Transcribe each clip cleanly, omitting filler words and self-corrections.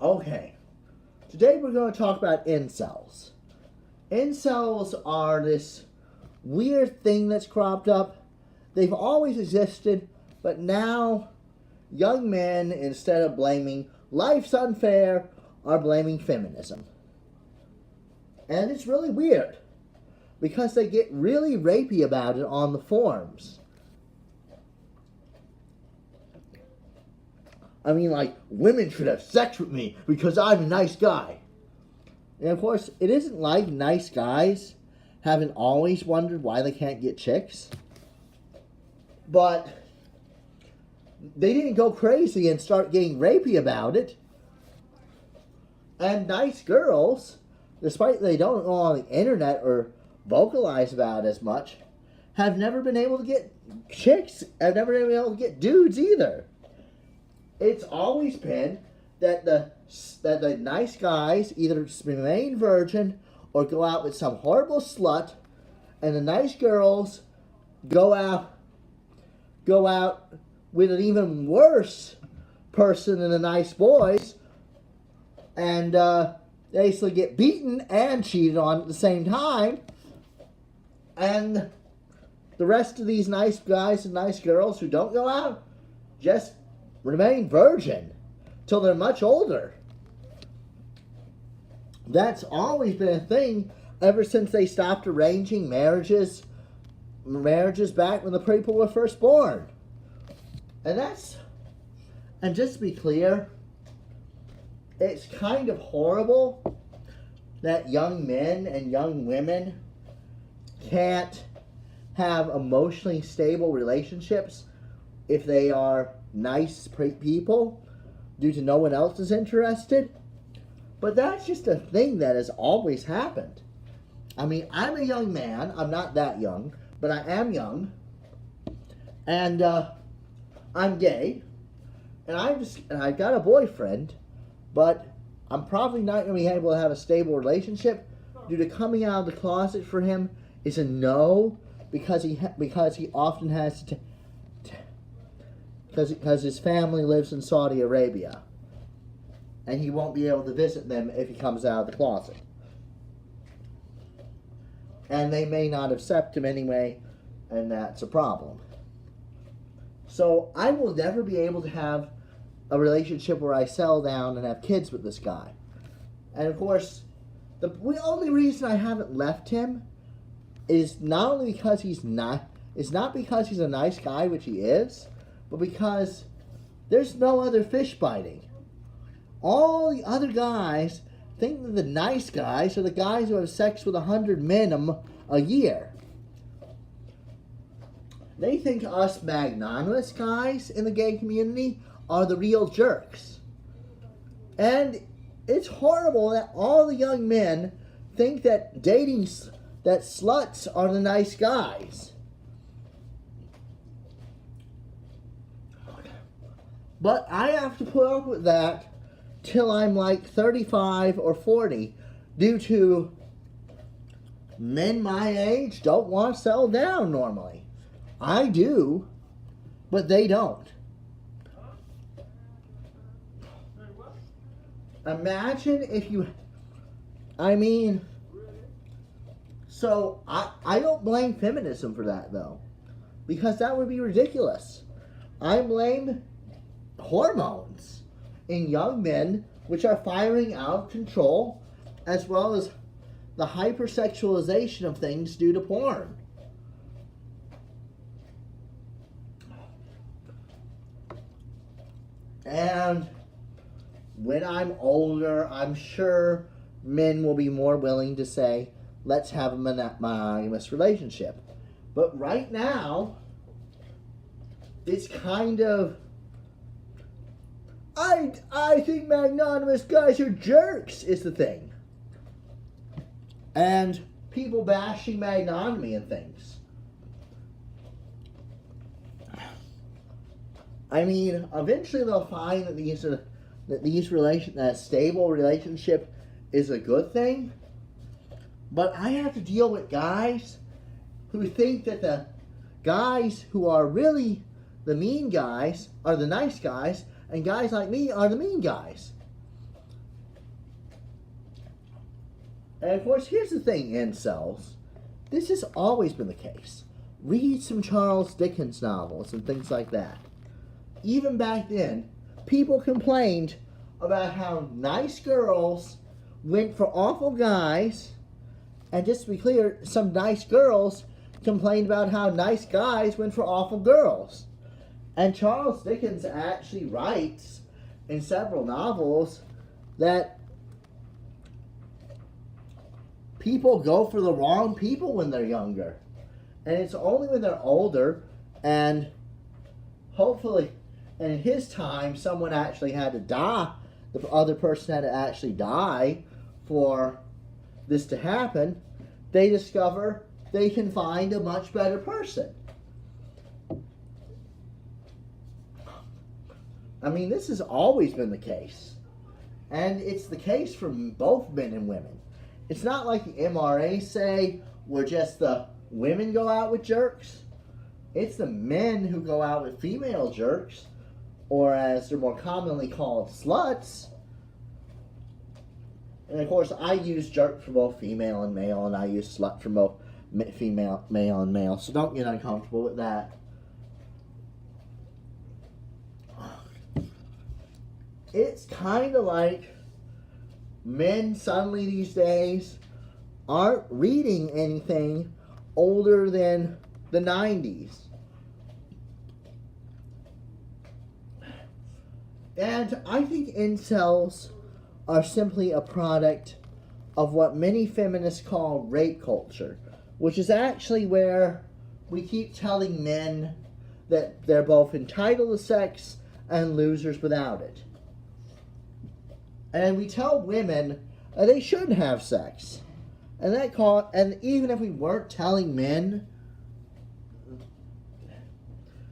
Okay, today we're going to talk about incels. Incels are this weird thing that's cropped up. They've always existed, but now young men, instead of blaming life's unfair, are blaming feminism. And it's really weird because they get really rapey about it on the forums. I mean, like, women should have sex with me because I'm a nice guy. And of course, it isn't like nice guys haven't always wondered why they can't get chicks. But they didn't go crazy and start getting rapey about it. And nice girls, despite they don't go on the internet or vocalize about it as much, have never been able to get chicks, have never been able to get dudes either. It's always been that the nice guys either remain virgin or go out with some horrible slut, and the nice girls go out with an even worse person than the nice boys, and they basically get beaten and cheated on at the same time, and the rest of these nice guys and nice girls who don't go out just remain virgin till they're much older. That's always been a thing ever since they stopped arranging marriages back when the people were first born. And just to be clear, it's kind of horrible that young men and young women can't have emotionally stable relationships if they are nice people due to no one else is interested. But that's just a thing that has always happened. I mean, I'm a young man. I'm not that young, but I am young. And I'm gay. And I've got a boyfriend, but I'm probably not going to be able to have a stable relationship due to coming out of the closet for him is a no, because he often has to because his family lives in Saudi Arabia, and he won't be able to visit them if he comes out of the closet. And they may not accept him anyway, and that's a problem. So I will never be able to have a relationship where I settle down and have kids with this guy. And of course, the only reason I haven't left him is not only because he's not because he's a nice guy, which he is, but because there's no other fish biting. All the other guys think that the nice guys are the guys who have sex with 100 men a year. They think us magnanimous guys in the gay community are the real jerks. And it's horrible that all the young men think that that sluts are the nice guys. But I have to put up with that till I'm like 35 or 40 due to men my age don't want to settle down normally. I do, but they don't. Imagine if you... So I don't blame feminism for that, though, because that would be ridiculous. I blame hormones in young men, which are firing out of control, as well as the hypersexualization of things due to porn. And when I'm older, I'm sure men will be more willing to say, let's have a monogamous relationship. But right now, it's kind of... I think magnanimous guys are jerks is the thing. And people bashing magnanimity and things. I mean, eventually they'll find that that a stable relationship is a good thing. But I have to deal with guys who think that the guys who are really the mean guys are the nice guys, and guys like me are the mean guys. And of course, here's the thing, incels. This has always been the case. Read some Charles Dickens novels and things like that. Even back then, people complained about how nice girls went for awful guys, and just to be clear, some nice girls complained about how nice guys went for awful girls. And Charles Dickens actually writes in several novels that people go for the wrong people when they're younger. And it's only when they're older, and hopefully, and in his time, someone actually had to die. The other person had to actually die for this to happen. They discover they can find a much better person. I mean, this has always been the case. And it's the case for both men and women. It's not like the MRA say where just the women go out with jerks. It's the men who go out with female jerks, or as they're more commonly called, sluts. And of course, I use jerk for both female and male, and I use slut for both female, male, and male. So don't get uncomfortable with that. It's kind of like men suddenly these days aren't reading anything older than the 90s. And I think incels are simply a product of what many feminists call rape culture, which is actually where we keep telling men that they're both entitled to sex and losers without it. And we tell women they should have sex. And even if we weren't telling men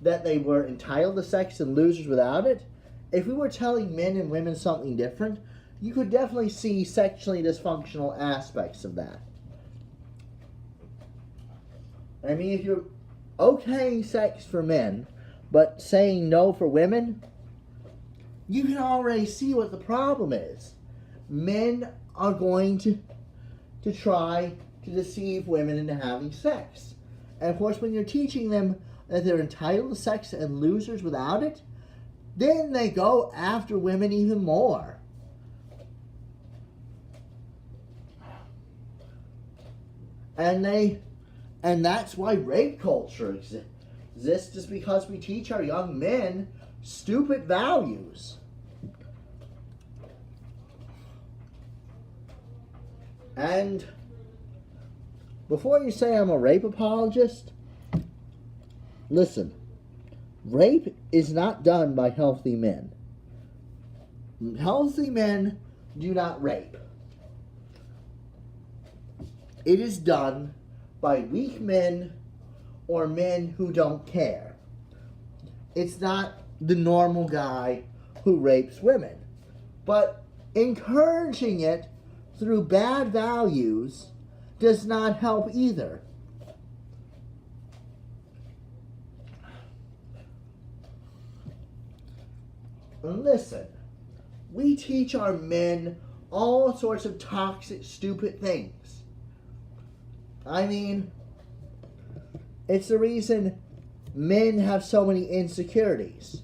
that they were entitled to sex and losers without it, if we were telling men and women something different, you could definitely see sexually dysfunctional aspects of that. I mean, if you're okaying sex for men, but saying no for women, you can already see what the problem is. Men are going to try to deceive women into having sex. And of course, when you're teaching them that they're entitled to sex and losers without it, then they go after women even more. And that's why rape culture exists, is because we teach our young men stupid values. And before you say I'm a rape apologist, listen, rape is not done by healthy men. Healthy men do not rape. It is done by weak men or men who don't care. It's not the normal guy who rapes women. But encouraging it through bad values does not help either. And listen, we teach our men all sorts of toxic, stupid things. I mean, it's the reason men have so many insecurities.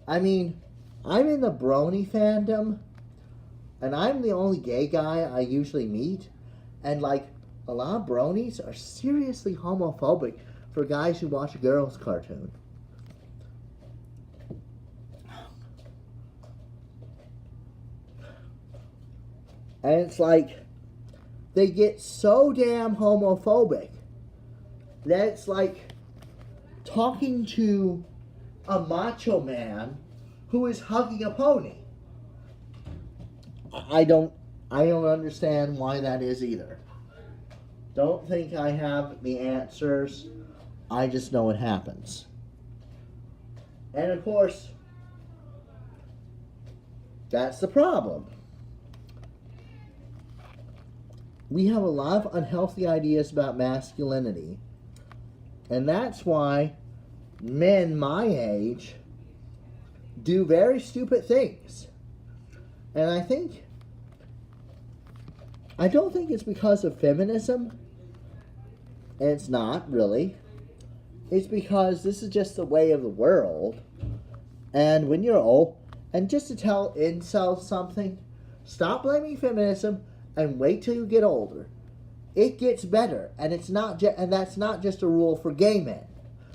I mean, I'm in the brony fandom, and I'm the only gay guy I usually meet, and like, a lot of bronies are seriously homophobic for guys who watch a girls' cartoon. And it's like, they get so damn homophobic that it's like talking to a macho man who is hugging a pony. I don't understand why that is either. Don't think I have the answers. I just know it happens. And of course, that's the problem. We have a lot of unhealthy ideas about masculinity. And that's why men my age do very stupid things. And I think I don't think it's because of feminism. It's not, really. It's because this is just the way of the world. And when you're old, and just to tell incels something, stop blaming feminism and wait till you get older. It gets better, and and that's not just a rule for gay men.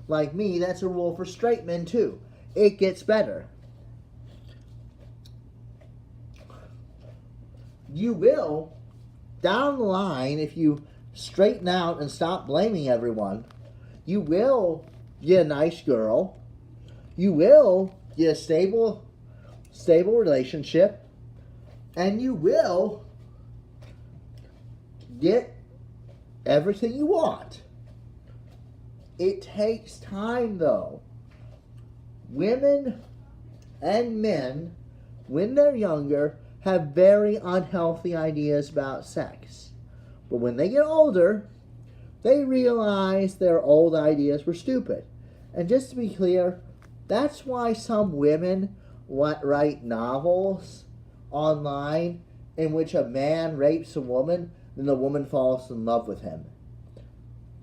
Like me, that's a rule for straight men too. It gets better. You will, down the line, if you straighten out and stop blaming everyone, you will get a nice girl. You will get a stable relationship. And you will get everything you want. It takes time, though. Women and men, when they're younger, have very unhealthy ideas about sex. But when they get older, they realize their old ideas were stupid. And just to be clear, that's why some women write novels online in which a man rapes a woman, then the woman falls in love with him.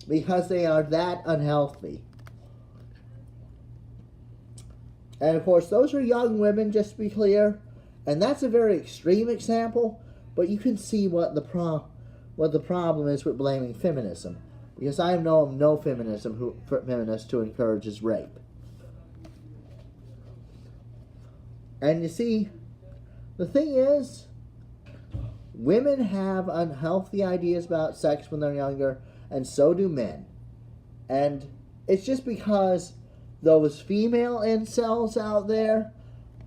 Because they are that unhealthy. And of course, those are young women, just to be clear. And that's a very extreme example, but you can see what the problem is with blaming feminism. Because I know of no feminist who encourages rape. And you see, the thing is, women have unhealthy ideas about sex when they're younger, and so do men. And it's just because those female incels out there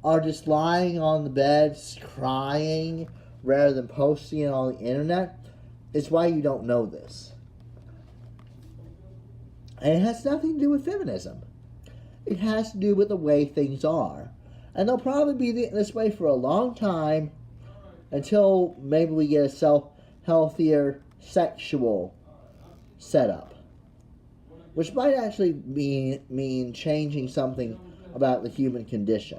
are just lying on the beds crying rather than posting it on the internet, is why you don't know this. And it has nothing to do with feminism. It has to do with the way things are. And they'll probably be this way for a long time until maybe we get a healthier sexual setup. Which might actually mean changing something about the human condition.